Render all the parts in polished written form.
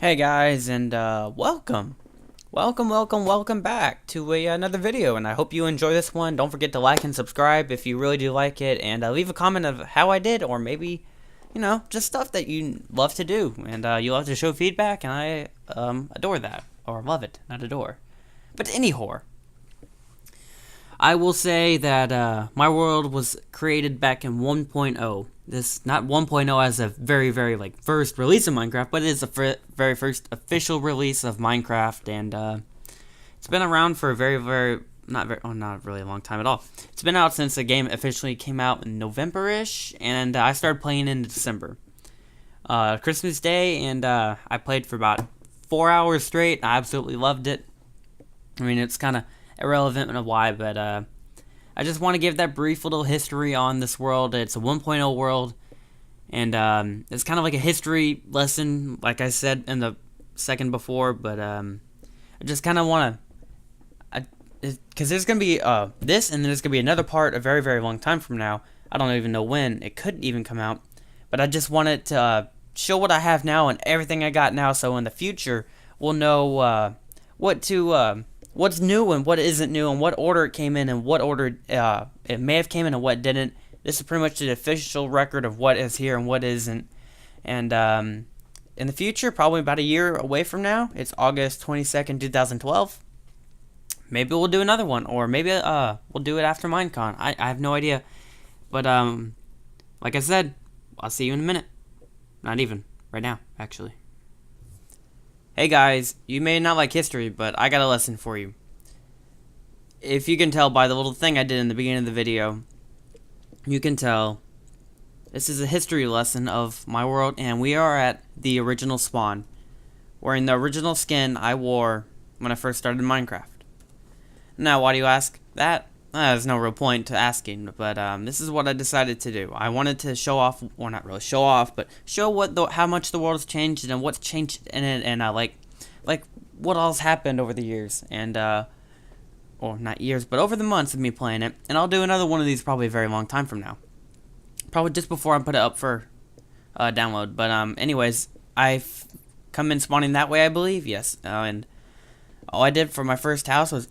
Hey guys, and welcome back to another video, and I hope you enjoy this one. Don't forget to like and subscribe if you really do like it, and leave a comment of how I did, or maybe, just stuff that you love to do, and you love to show feedback, and I adore that, or love it, not adore. But anyhow, I will say that my world was created back in 1.0. This not 1.0 as a very first release of Minecraft, but it is the very first official release of Minecraft, and it's been around for a not really a long time at all. It's been out since the game officially came out in November-ish, and I started playing in December, Christmas Day, and I played for about 4 hours straight. I absolutely loved it. I mean, it's kind of irrelevant in a why, but I just want to give that brief little history on this world. It's a 1.0 world, and it's kind of like a history lesson, like I said in the second before, but I just kind of want to, because there's going to be this, and there's going to be another part a very long time from now. I don't even know when. It could even come out, but I just wanted to show what I have now and everything I got now, so in the future, we'll know what's new and what isn't new, and what order it came in, and what order it may have came in and what didn't. This is pretty much the official record of what is here and what isn't. And in the future, probably about a year away from now, it's August 22nd, 2012. Maybe we'll do another one, or maybe we'll do it after Minecon. I have no idea. But like I said, I'll see you in a minute. Not even. Right now, actually. Hey guys, you may not like history, but I got a lesson for you. If you can tell by the little thing I did in the beginning of the video, you can tell this is a history lesson of my world, and we are at the original spawn, wearing the original skin I wore when I first started Minecraft. Now, why do you ask that? There's no real point to asking, but this is what I decided to do. I wanted to show off, or not really show off, but show how much the world has changed and what's changed in it, and like what all's happened over the years, and or not years, but over the months of me playing it. And I'll do another one of these probably a very long time from now, probably just before I put it up for download. But anyways, I've come in spawning that way, I believe, yes. And all I did for my first house was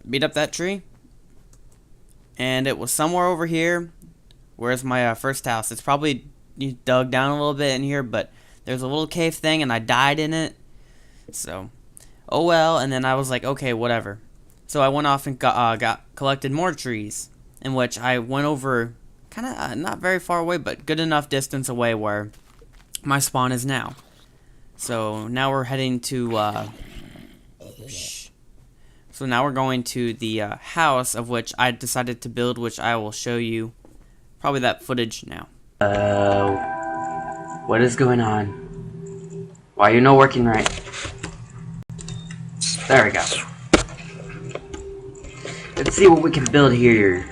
beat up that tree, and it was somewhere over here. Where's my first house? It's probably dug down a little bit in here, but there's a little cave thing, and I died in it. So, oh well. And then I was like, okay, whatever. So I went off and collected more trees, in which I went over kind of not very far away, but good enough distance away where my spawn is now. So now we're heading to So now we're going to the house of which I decided to build, which I will show you probably that footage now. What is going on? Why are you not working right? There we go. Let's see what we can build here.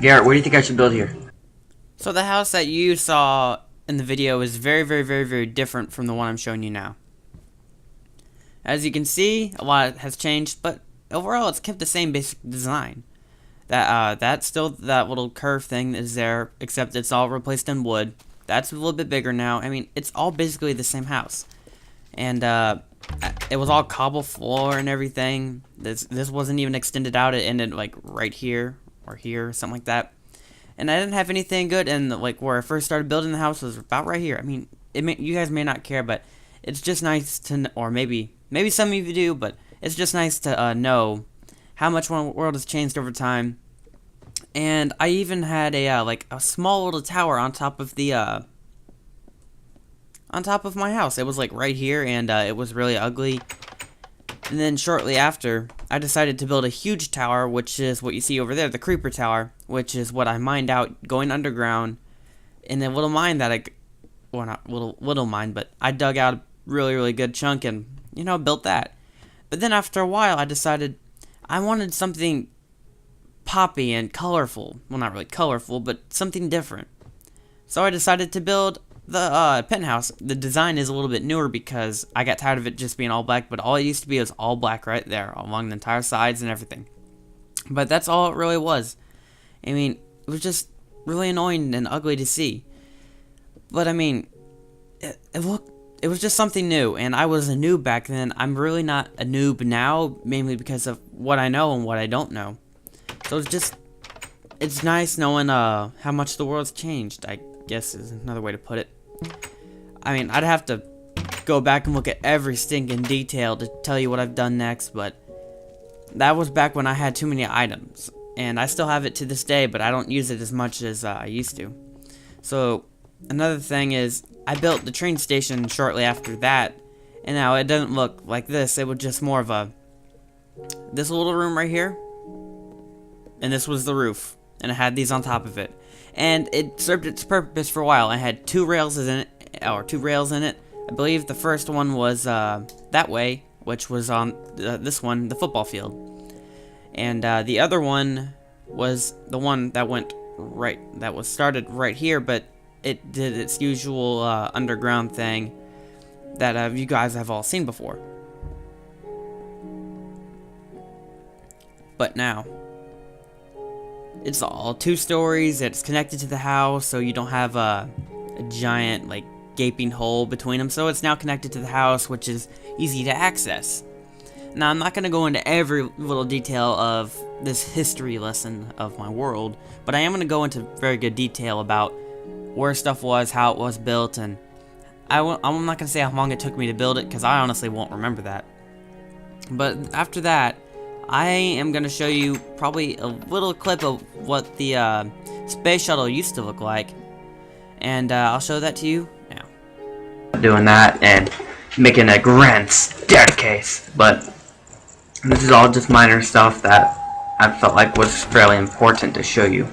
Garrett, what do you think I should build here? So the house that you saw in the video is very different from the one I'm showing you now. As you can see, a lot has changed, but overall it's kept the same basic design. That's still that little curve thing is there, except it's all replaced in wood. That's a little bit bigger now. I mean, it's all basically the same house. And it was all cobble floor and everything. This wasn't even extended out. It ended like right here or here, something like that. And I didn't have anything good, and like where I first started building the house was about right here. I mean, you guys may not care, but it's just nice to, or maybe some of you do, but it's just nice to know how much one world has changed over time. And I even had a like a small little tower on top of the on top of my house. It was like right here, and it was really ugly. And then shortly after, I decided to build a huge tower, which is what you see over there, the creeper tower, which is what I mined out going underground in a little mine that well, not little mine, but I dug out a really good chunk and built that. But then after a while, I decided I wanted something poppy and colorful. Well, not really colorful, but something different. So I decided to build the penthouse. The design is a little bit newer because I got tired of it just being all black, but all it used to be was all black right there along the entire sides and everything. But that's all it really was. I mean, it was just really annoying and ugly to see. But I mean, it was just something new, and I was a noob back then. I'm really not a noob now, mainly because of what I know and what I don't know. So it's nice knowing how much the world's changed, I guess is another way to put it. I mean, I'd have to go back and look at every stinking detail to tell you what I've done next, but that was back when I had too many items. And I still have it to this day, but I don't use it as much as I used to. So, another thing is, I built the train station shortly after that, and now it doesn't look like this. It was just more of this little room right here, and this was the roof, and it had these on top of it. And it served its purpose for a while. I had two rails in it. I believe the first one was that way, which was on this one, the football field. And the other one was the one that went right, that was started right here, but it did its usual underground thing that you guys have all seen before. But now, it's all 2 stories, it's connected to the house, so you don't have a giant, like, gaping hole between them, so it's now connected to the house, which is easy to access. Now, I'm not going to go into every little detail of this history lesson of my world, but I am going to go into very good detail about where stuff was, how it was built, and I'm not going to say how long it took me to build it, because I honestly won't remember that. But after that, I am going to show you probably a little clip of what the space shuttle used to look like, and I'll show that to you now. Doing that and making a grand staircase, but this is all just minor stuff that I felt like was fairly important to show you.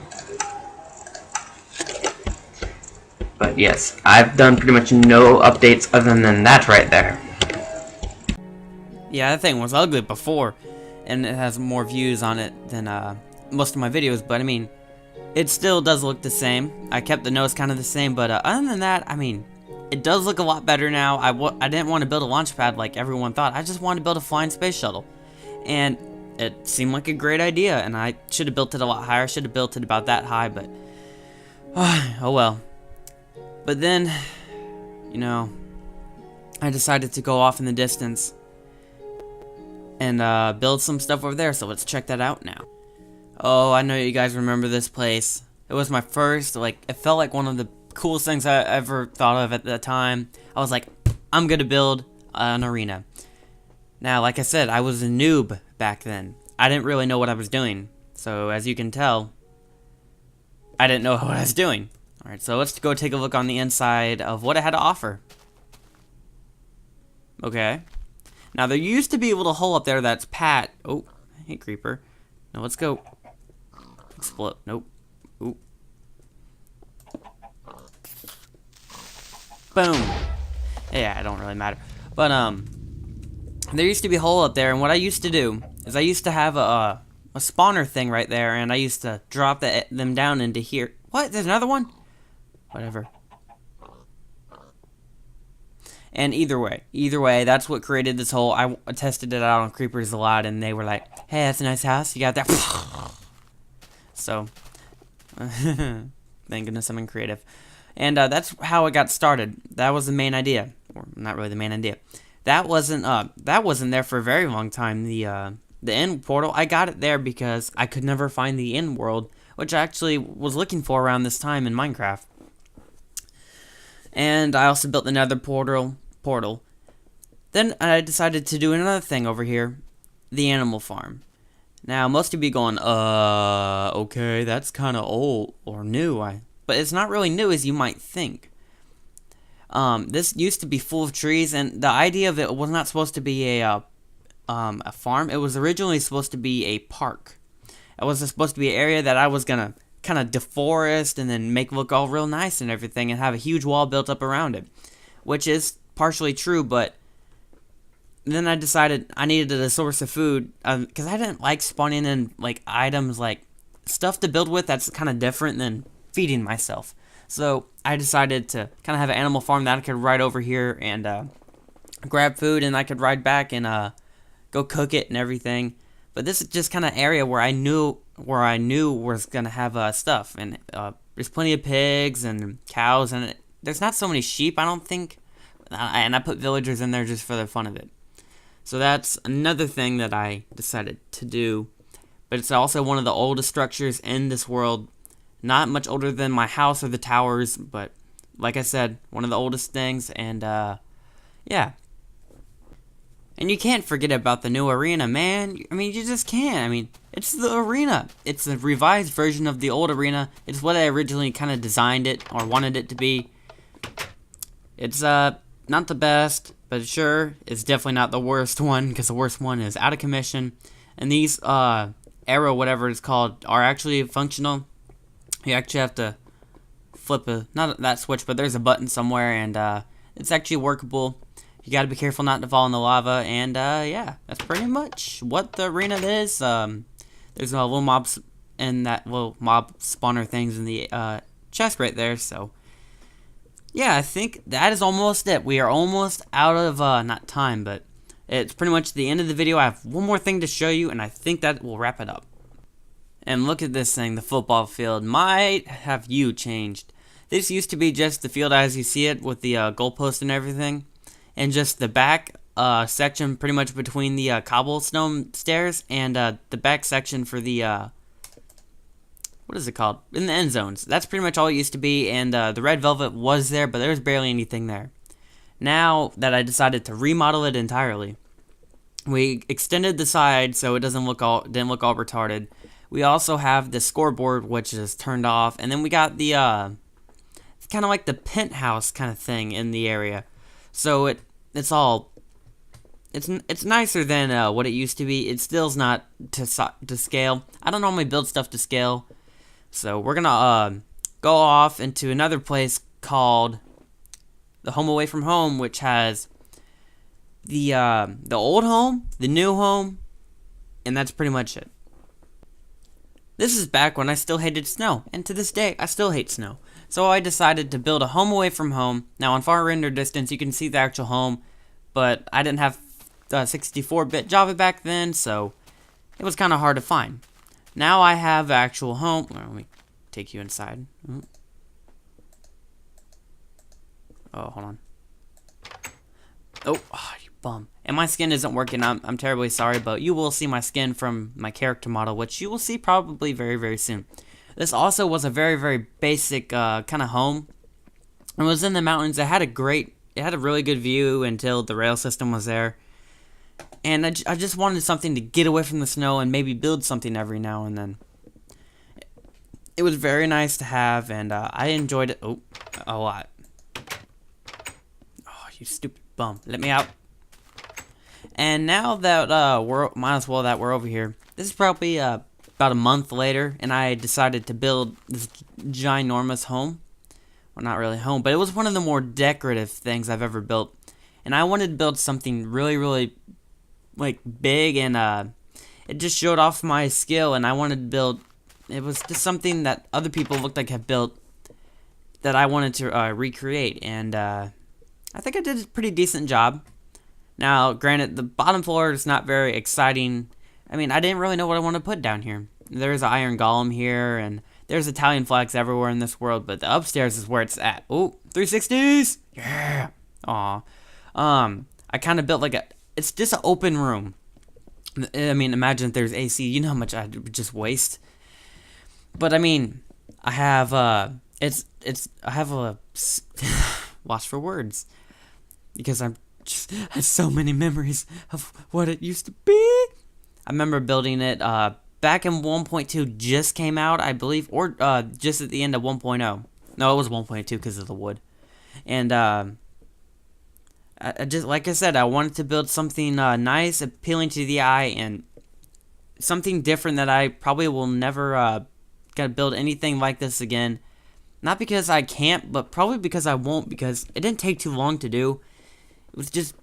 But yes, I've done pretty much no updates other than that right there. Yeah, that thing was ugly before, and it has more views on it than most of my videos, but I mean, it still does look the same. I kept the nose kind of the same, but other than that, I mean, it does look a lot better now. I didn't want to build a launch pad like everyone thought. I just wanted to build a flying space shuttle. And it seemed like a great idea, and I should have built it a lot higher. I should have built it about that high, but oh well. But then, you know, I decided to go off in the distance and build some stuff over there, so let's check that out now. Oh, I know you guys remember this place. It was my first, like, it felt like one of the coolest things I ever thought of at the time. I was like, I'm gonna build an arena. Now, like I said, I was a noob back then. I didn't really know what I was doing. So, as you can tell, I didn't know what I was doing. Alright, so let's go take a look on the inside of what it had to offer. Okay. Now, there used to be a little hole up there that's pat. Oh, hey, creeper. Now, let's go. Explode. Nope. Ooh. Boom. Yeah, it don't really matter. But, there used to be a hole up there, and what I used to do is I used to have a spawner thing right there, and I used to drop them down into here. What? There's another one? Whatever. And either way, that's what created this hole. I tested it out on creepers a lot, and they were like, hey, that's a nice house. You got that? So, thank goodness I'm in creative. And that's how it got started. That was the main idea. Or, not really the main idea. That wasn't there for a very long time. The end portal, I got it there because I could never find the end world, which I actually was looking for around this time in Minecraft. And I also built another portal. Then I decided to do another thing over here, the animal farm. Now, most of you going, okay, that's kind of old or new. But it's not really new as you might think. This used to be full of trees, and the idea of it was not supposed to be a farm. It was originally supposed to be a park. It was supposed to be an area that I was gonna kind of deforest and then make look all real nice and everything, and have a huge wall built up around it, which is partially true. But then I decided I needed a source of food because I didn't like spawning in like items, like stuff to build with that's kind of different than feeding myself. So I decided to kind of have an animal farm that I could ride over here and grab food, and I could ride back and go cook it and everything. But this is just kind of area where I knew was gonna have stuff, and there's plenty of pigs and cows, and there's not so many sheep, I don't think. And I put villagers in there just for the fun of it. So that's another thing that I decided to do. But it's also one of the oldest structures in this world. Not much older than my house or the towers, but like I said, one of the oldest things. And yeah. And you can't forget about the new arena, man. I mean, you just can't. I mean, it's the arena. It's a revised version of the old arena. It's what I originally kind of designed it or wanted it to be. It's not the best, but sure, it's definitely not the worst one, because the worst one is out of commission. And these arrow, whatever it's called, are actually functional. You actually have to flip not that switch, but there's a button somewhere, and it's actually workable. You gotta be careful not to fall in the lava, and yeah, that's pretty much what the arena is. There's a little mobs and that little mob spawner things in the chest right there, so yeah, I think that is almost it. We are almost out of, not time, but it's pretty much the end of the video. I have one more thing to show you, and I think that will wrap it up. And look at this thing, the football field might have changed. This used to be just the field as you see it with the goalpost and everything. And just the back section pretty much between the cobblestone stairs and the back section for the, what is it called? In the end zones. That's pretty much all it used to be, and the red velvet was there, but there was barely anything there. Now that I decided to remodel it entirely, we extended the side so it didn't look all retarded. We also have the scoreboard, which is turned off, and then we got the, it's kind of like the penthouse kind of thing in the area. So it's nicer than what it used to be. It still's not to scale. I don't normally build stuff to scale, so we're gonna go off into another place called the Home Away from Home, which has the old home, the new home, and that's pretty much it. This is back when I still hated snow, and to this day I still hate snow. So I decided to build a home away from home. Now on far render distance you can see the actual home, but I didn't have 64-bit Java back then, so it was kind of hard to find. Now I have actual home. Well, let me take you inside. Oh, hold on. Oh, you bum. And my skin isn't working. I'm terribly sorry, but you will see my skin from my character model, which you will see probably very, very soon. This also was a very, very basic kind of home. It was in the mountains. It had a really good view until the rail system was there. And I just wanted something to get away from the snow and maybe build something every now and then. It was very nice to have, and I enjoyed it a lot. Oh, you stupid bum. Let me out. And now that we're over here, this is probably about a month later, and I decided to build this ginormous home. Well, not really home, but it was one of the more decorative things I've ever built. And I wanted to build something really, really, like, big, and it just showed off my skill, and I wanted to build, it was just something that other people looked like have built that I wanted to recreate, and I think I did a pretty decent job. Now, granted, the bottom floor is not very exciting. I mean, I didn't really know what I wanted to put down here. There's an iron golem here, and there's Italian flags everywhere in this world, but the upstairs is where it's at. Oh, 360s! Yeah! Aw. I kind of built like it's just an open room. I mean, imagine if there's AC. You know how much I'd just waste. But, I mean, I have, I have a lost for words. Because I have so many memories of what it used to be. I remember building it back in 1.2 just came out, I believe, or just at the end of 1.0. No, it was 1.2 because of the wood. And I just, like I said, I wanted to build something nice, appealing to the eye, and something different that I probably will never gotta build anything like this again. Not because I can't, but probably because I won't, because it didn't take too long to do. It was just,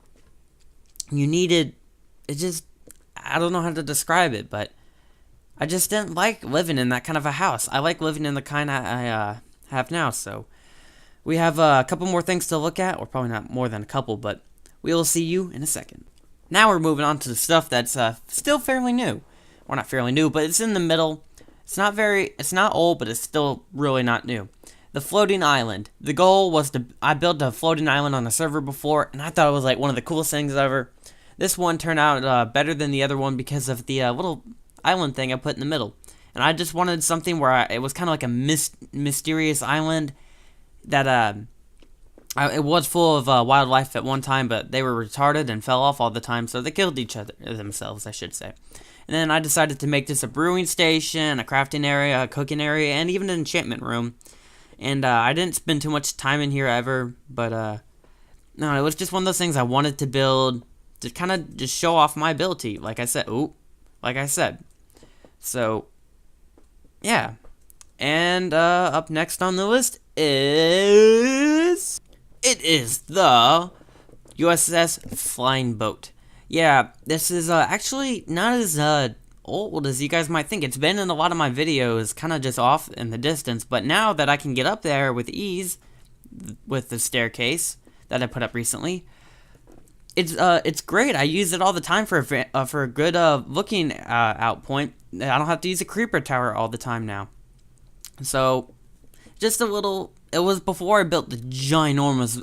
I don't know how to describe it, but I just didn't like living in that kind of a house. I like living in the kind I have now, so we have a couple more things to look at, or probably not more than a couple, but we will see you in a second. Now we're moving on to the stuff that's still fairly new. Or not fairly new, but it's in the middle. It's not old, but it's still really not new. the floating island. The goal was I built a floating island on a server before, and I thought it was like one of the coolest things ever. This one turned out better than the other one because of the little island thing I put in the middle. And I just wanted something where it was kind of like a mysterious island that it was full of wildlife at one time, but they were retarded and fell off all the time, so they killed each other, themselves, I should say. And then I decided to make this a brewing station, a crafting area, a cooking area, and even an enchantment room. And I didn't spend too much time in here ever, but no, it was just one of those things I wanted to build to kind of just show off my ability, like I said. So, yeah. And up next on the list is... It is the USS Flying Boat. Yeah, this is actually not as old as you guys might think. It's been in a lot of my videos, kind of just off in the distance. But now that I can get up there with ease, with the staircase that I put up recently, it's great. I use it all the time for a good looking out point. I don't have to use a creeper tower all the time now. So, just a little. It was before I built the ginormous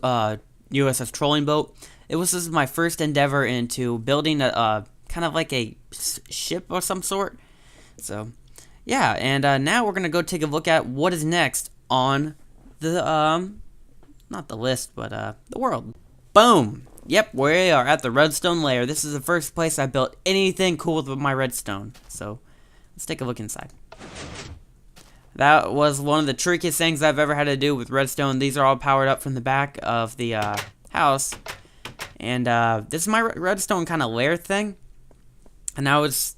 USS Trolling boat. This is my first endeavor into building a kind of like a ship of some sort. So, yeah, and now we're gonna go take a look at what is next on the not the list, but the world. Boom. Yep, we are at the redstone layer. This is the first place I built anything cool with my redstone. So, let's take a look inside. That was one of the trickiest things I've ever had to do with redstone. These are all powered up from the back of the house. And this is my redstone kind of lair thing. And now it's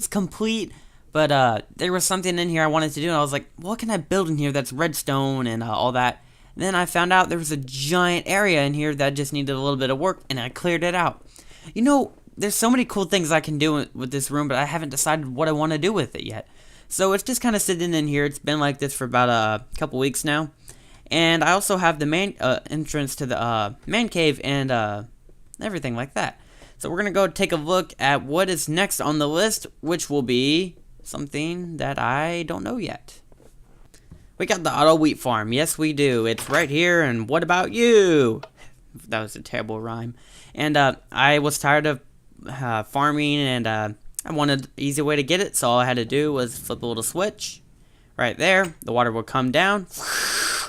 complete, but there was something in here I wanted to do. And I was like, what can I build in here that's redstone and all that? And then I found out there was a giant area in here that just needed a little bit of work, and I cleared it out. You know, there's so many cool things I can do with this room, but I haven't decided what I want to do with it yet. So it's just kind of sitting in here. It's been like this for about a couple weeks now. And I also have the main entrance to the man cave and everything like that. So we're going to go take a look at what is next on the list, which will be something that I don't know yet. We got the auto wheat farm. Yes, we do. It's right here, and what about you? That was a terrible rhyme. And I was tired of farming, and I wanted an easy way to get it, so all I had to do was flip a little switch right there. The water would come down,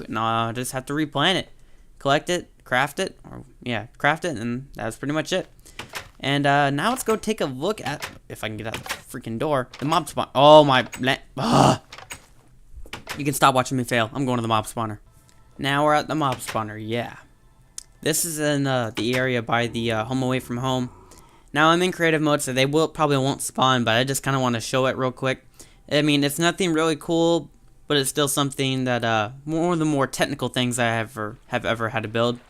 and I just have to replant it, collect it, craft it, and that's pretty much it. And now let's go take a look at, if I can get out the freaking door, the mob spawn. Oh my, you can stop watching me fail. I'm going to the mob spawner. Now we're at the mob spawner, yeah. This is in the area by the home away from home. Now I'm in creative mode, so they probably won't spawn, but I just kind of want to show it real quick. I mean, it's nothing really cool, but it's still something that one of the more technical things I have ever had to build.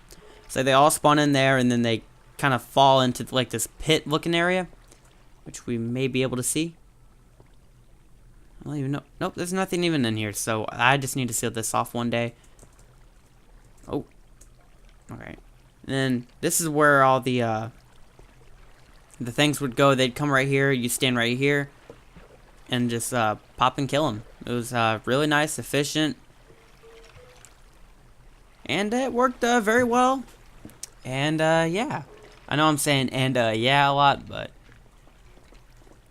So they all spawn in there, and then they kind of fall into like this pit-looking area, which we may be able to see. I don't even know. Nope, there's nothing even in here, so I just need to seal this off one day. Oh, alright. And then this is where all the things would go. They'd come right here. You stand right here and just pop and kill them. It was really nice, efficient, and it worked very well. And yeah, I know I'm saying and yeah a lot, but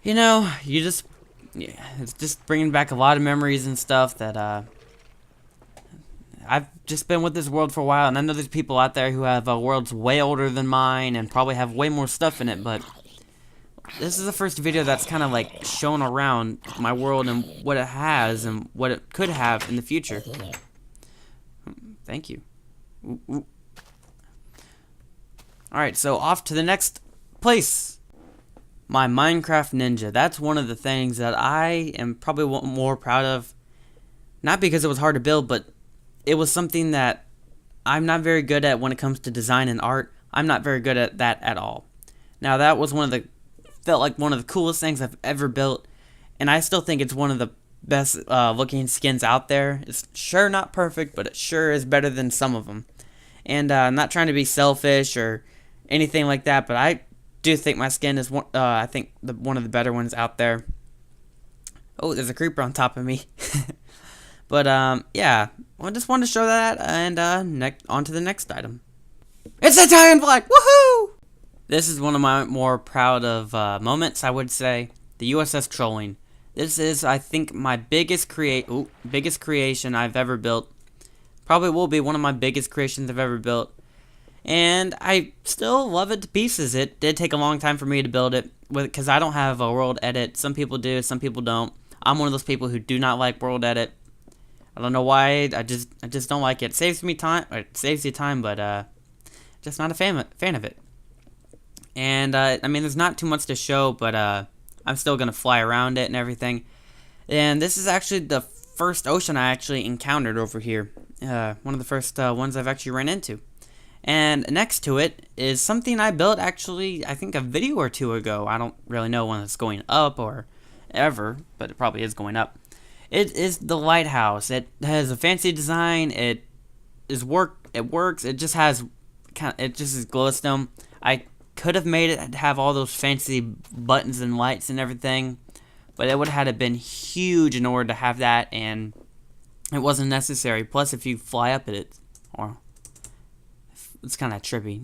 you know, it's just bringing back a lot of memories and stuff that I've just been with this world for a while, and I know there's people out there who have worlds way older than mine and probably have way more stuff in it, but this is the first video that's kind of like shown around my world and what it has and what it could have in the future. Thank you. Ooh. Alright, so off to the next place. My Minecraft Ninja. That's one of the things that I am probably more proud of. Not because it was hard to build, but it was something that I'm not very good at when it comes to design and art. I'm not very good at that at all. Now that was felt like one of the coolest things I've ever built, and I still think it's one of the best looking skins out there. It's sure not perfect, but it sure is better than some of them. And I'm not trying to be selfish or anything like that, but I do think my skin is one of the better ones out there. Oh, there's a creeper on top of me. But yeah, I just wanted to show that, and on to the next item. It's the Italian flag! Woohoo! This is one of my more proud of moments, I would say. The USS Trolling. This is, I think, my biggest creation I've ever built. Probably will be one of my biggest creations I've ever built. And I still love it to pieces. It did take a long time for me to build it, because I don't have a world edit. Some people do, some people don't. I'm one of those people who do not like world edit. I don't know why. I just don't like it. It saves me time. It saves you time, but just not a fan of it. And I mean, there's not too much to show, but I'm still gonna fly around it and everything. And this is actually the first ocean I actually encountered over here. One of the first ones I've actually ran into. And next to it is something I built actually, I think a video or two ago. I don't really know when it's going up or ever, but it probably is going up. It is the lighthouse. It has a fancy design. It works. It just has it just is glowstone. I could have made it have all those fancy buttons and lights and everything, but it would have been huge in order to have that, and it wasn't necessary. Plus, if you fly up at it, or it's kind of trippy.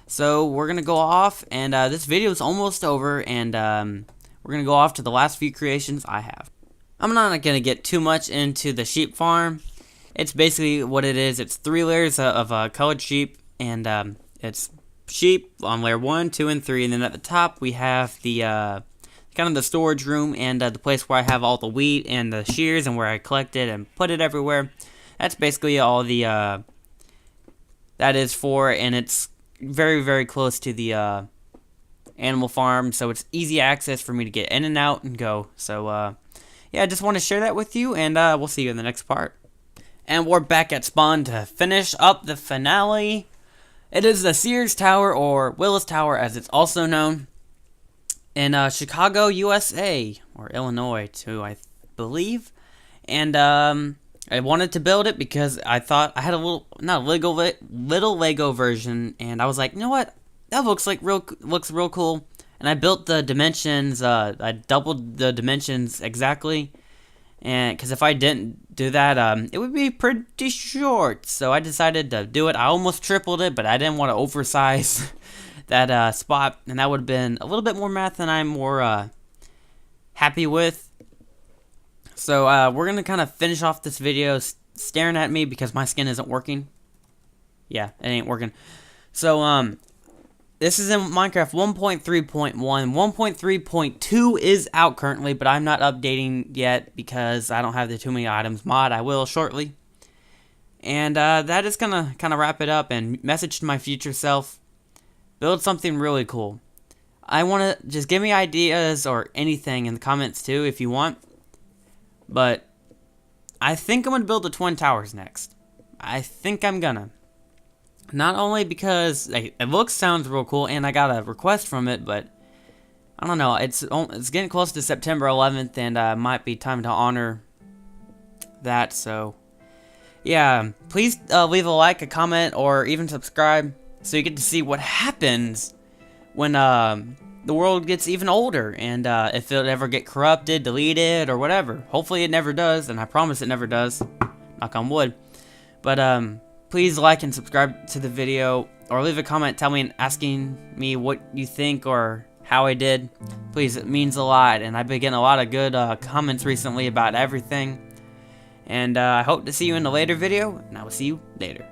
So we're gonna go off, and this video is almost over, and we're gonna go off to the last few creations I have. I'm not gonna get too much into the sheep farm. It's basically what it is. It's 3 layers of colored sheep, and it's sheep on layer 1, 2, and 3, and then at the top we have the kind of the storage room and the place where I have all the wheat and the shears and where I collect it and put it everywhere. That's basically all the that is for, and it's very, very close to the animal farm, so it's easy access for me to get in and out and go. So yeah, I just want to share that with you, and we'll see you in the next part. And we're back at spawn to finish up the finale. It is the Sears Tower, or Willis Tower as it's also known, in Chicago, USA, or Illinois too, I believe. And I wanted to build it because I thought I had a little Lego version, and I was like, you know what, that looks real cool. And I built the dimensions. I doubled the dimensions exactly, and because if I didn't do that, it would be pretty short. So I decided to do it. I almost tripled it, but I didn't want to oversize that spot, and that would have been a little bit more math than I'm more happy with. So we're gonna kind of finish off this video staring at me because my skin isn't working. Yeah, it ain't working. So this is in Minecraft 1.3.1. 1.3.2 is out currently, but I'm not updating yet because I don't have the too many items mod. I will shortly. And that is gonna kind of wrap it up, and message to my future self: build something really cool. I want to just give me ideas or anything in the comments too if you want. But I think I'm gonna build the Twin Towers next. I think I'm gonna. Not only because it sounds real cool, and I got a request from it, but I don't know. It's getting close to September 11th, and might be time to honor that. So yeah, please leave a like, a comment, or even subscribe so you get to see what happens when the world gets even older, and if it'll ever get corrupted, deleted, or whatever. Hopefully it never does, and I promise it never does. Knock on wood. But please like and subscribe to the video, or leave a comment asking me what you think or how I did. Please, it means a lot, and I've been getting a lot of good comments recently about everything. And I hope to see you in a later video, and I will see you later.